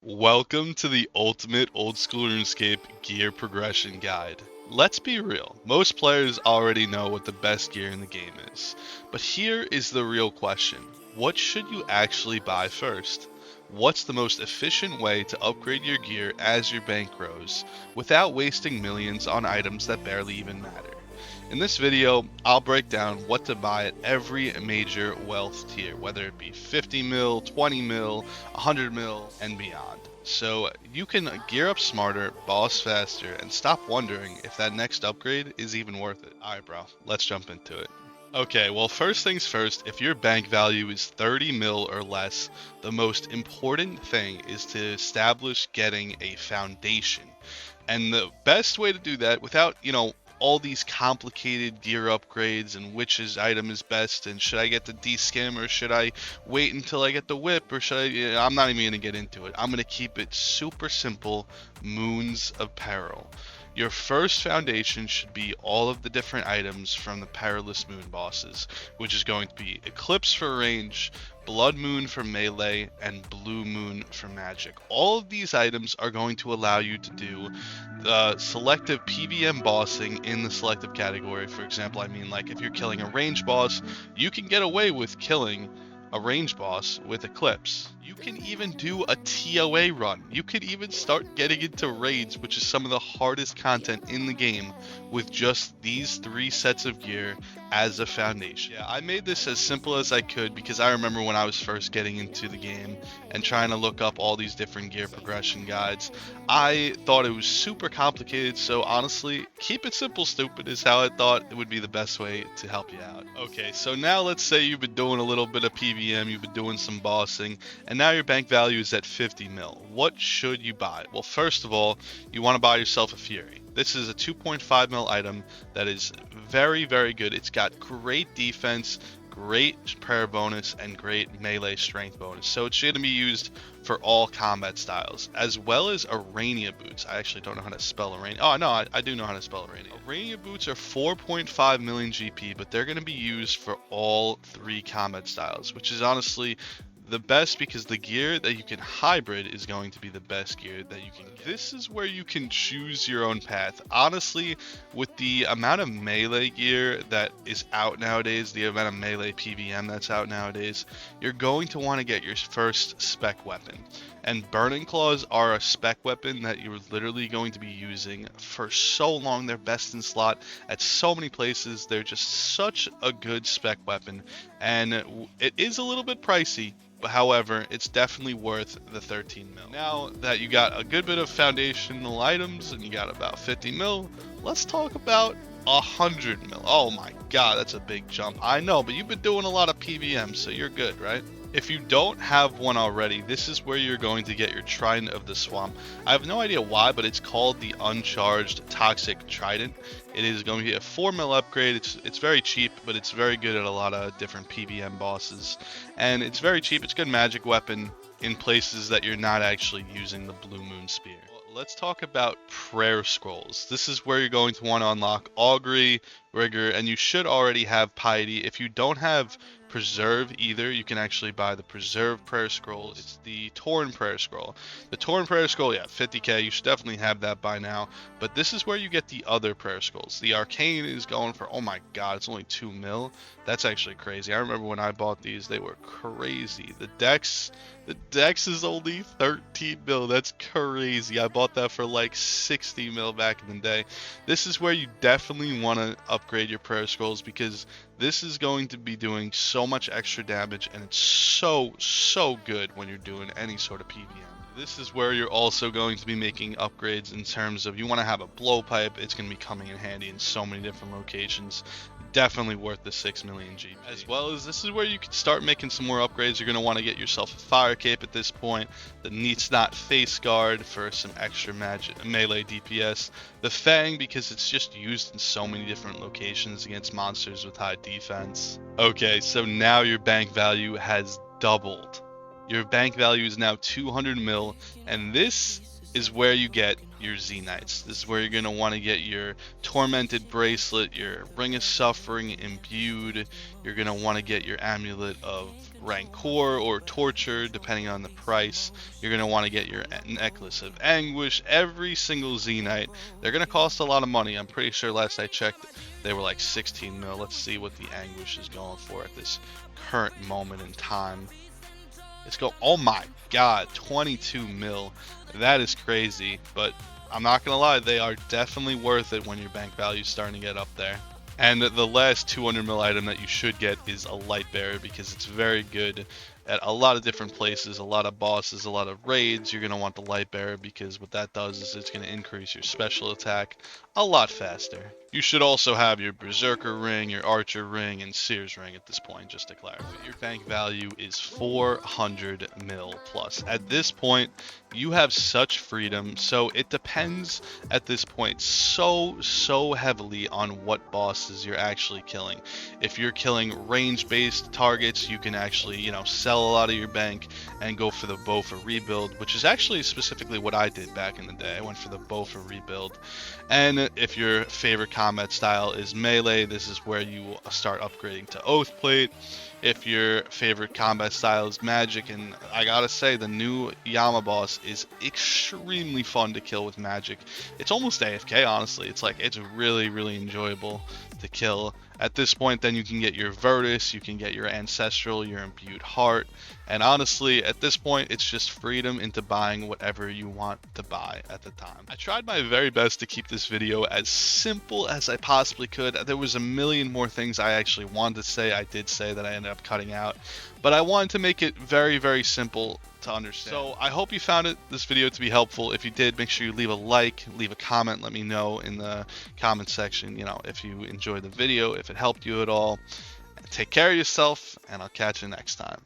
Welcome to the ultimate old school RuneScape gear progression guide. Let's be real, most players already know what the best gear in the game is. But here is the real question. What should you actually buy first? What's the most efficient way to upgrade your gear as your bank grows, without wasting millions on items that barely even matter? In this video, I'll break down what to buy at every major wealth tier, whether it be 50 mil, 20 mil, 100 mil, and beyond. So you can gear up smarter, boss faster, and stop wondering if that next upgrade is even worth it. Alright bro, let's jump into it. Okay, well first things first, if your bank value is 30 mil or less, the most important thing is to establish getting a foundation. And the best way to do that without, all these complicated gear upgrades and item is best and should I get the deskim or should I wait until I get the whip or should I'm not even going to get into it. I'm going to keep it super simple. Moons of Peril. Your first foundation should be all of the different items from the Perilous Moon bosses, which is going to be Eclipse for range, Blood Moon for melee, and Blue Moon for magic. All of these items are going to allow you to do selective PVM bossing in the selective category. For example, I mean, like if you're killing a range boss, you can get away with killing a range boss with Eclipse. You can even do a TOA run. You could even start getting into raids, which is some of the hardest content in the game, with just these three sets of gear as a foundation. Yeah, I made this as simple as I could because I remember when I was first getting into the game and trying to look up all these different gear progression guides, I thought it was super complicated, so honestly, keep it simple, stupid is how I thought it would be the best way to help you out. Okay, so now let's say you've been doing a little bit of PVM, you've been doing some bossing, and now your bank value is at 50 mil. What should you buy? Well, first of all, you want to buy yourself a Fury. This is a 2.5 mil item that is very, very good. It's got great defense, great prayer bonus, and great melee strength bonus. So it's going to be used for all combat styles, as well as Arania boots. I actually don't know how to spell Arania. Oh, no, I do know how to spell Arania. Arania boots are 4.5 million GP, but they're going to be used for all three combat styles, which is honestly the best because the gear that you can hybrid is going to be the best gear that you can get. This is where you can choose your own path. Honestly, with the amount of melee gear that is out nowadays, the amount of melee PVM that's out nowadays, you're going to want to get your first spec weapon. And Burning Claws are a spec weapon that you're literally going to be using for so long. They're best in slot at so many places. They're just such a good spec weapon. And it is a little bit pricey. However, it's definitely worth the 13 mil. Now that you got a good bit of foundational items and you got about 50 mil, let's talk about 100 mil. Oh my god, that's a big jump. I know, but you've been doing a lot of PVM, so you're good, right? If you don't have one already, this is where you're going to get your Trident of the Swamp. I have no idea why, but it's called the Uncharged Toxic Trident. It is going to be a 4 mil upgrade. It's very cheap, but it's very good at a lot of different PVM bosses. And it's very cheap. It's a good magic weapon in places that you're not actually using the Blue Moon Spear. Let's talk about prayer scrolls. This is where you're going to want to unlock Augury, Rigor, and you should already have Piety. If you don't have Preserve either, you can actually buy the Preserve prayer scroll. It's the Torn prayer scroll. The Torn prayer scroll, yeah, 50k. You should definitely have that by now. But this is where you get the other prayer scrolls. The Arcane is going for, oh my god, it's only 2 mil. That's actually crazy. I remember when I bought these, they were crazy. The Dex is only 13 mil. That's crazy. I bought that for like 60 mil back in the day. This is where you definitely want to upgrade your prayer scrolls because this is going to be doing so much extra damage and it's so good when you're doing any sort of PvM. This is where you're also going to be making upgrades in terms of you want to have a blowpipe. It's going to be coming in handy in so many different locations. Definitely worth the 6 million GP. As well as this is where you can start making some more upgrades. You're going to want to get yourself a fire cape at this point. The Needs Not face guard for some extra melee DPS. The Fang because it's just used in so many different locations against monsters with high defense. Okay, so now your bank value has doubled. Your bank value is now 200 mil, and this is where you get your Z Knights. This is where you're going to want to get your Tormented Bracelet, your Ring of Suffering Imbued. You're going to want to get your Amulet of Rancor or Torture, depending on the price. You're going to want to get your Necklace of Anguish. Every single Z Knight, they're going to cost a lot of money. I'm pretty sure last I checked, they were like 16 mil. Let's see what the Anguish is going for at this current moment in time. Let's go. Oh my god, 22 mil. That is crazy, but I'm not gonna lie, they are definitely worth it when your bank value is starting to get up there. And the last 200 mil item that you should get is a Light Bearer, because it's very good at a lot of different places, a lot of bosses, a lot of raids. You're going to want the Light Bearer, because what that does is it's going to increase your special attack a lot faster. You should also have your Berserker Ring, your Archer Ring, and Seer's Ring at this point, just to clarify. Your bank value is 400 mil plus. At this point, you have such freedom, so it depends at this point so heavily on what bosses you're actually killing. If you're killing range-based targets, you can actually, sell a lot of your bank and go for the bow for rebuild, which is actually specifically what I did back in the day. I went for the bow for rebuild. And if your favorite combat style is melee, this is where you start upgrading to Oathplate. If your favorite combat style is magic, and I gotta say, the new Yama boss is extremely fun to kill with magic. It's almost AFK, honestly. It's really enjoyable to kill. At this point, then you can get your Virtus, you can get your Ancestral, your Imbued Heart, and honestly, at this point, it's just freedom into buying whatever you want to buy at the time. I tried my very best to keep this video as simple as I possibly could. There was a million more things I actually wanted to say. I did say that I ended up cutting out, but I wanted to make it very simple to understand. So I hope you found this video to be helpful. If you did, make sure you leave a like, leave a comment, let me know in the comment section, if you enjoyed the video, if it helped you at all. Take care of yourself, and I'll catch you next time.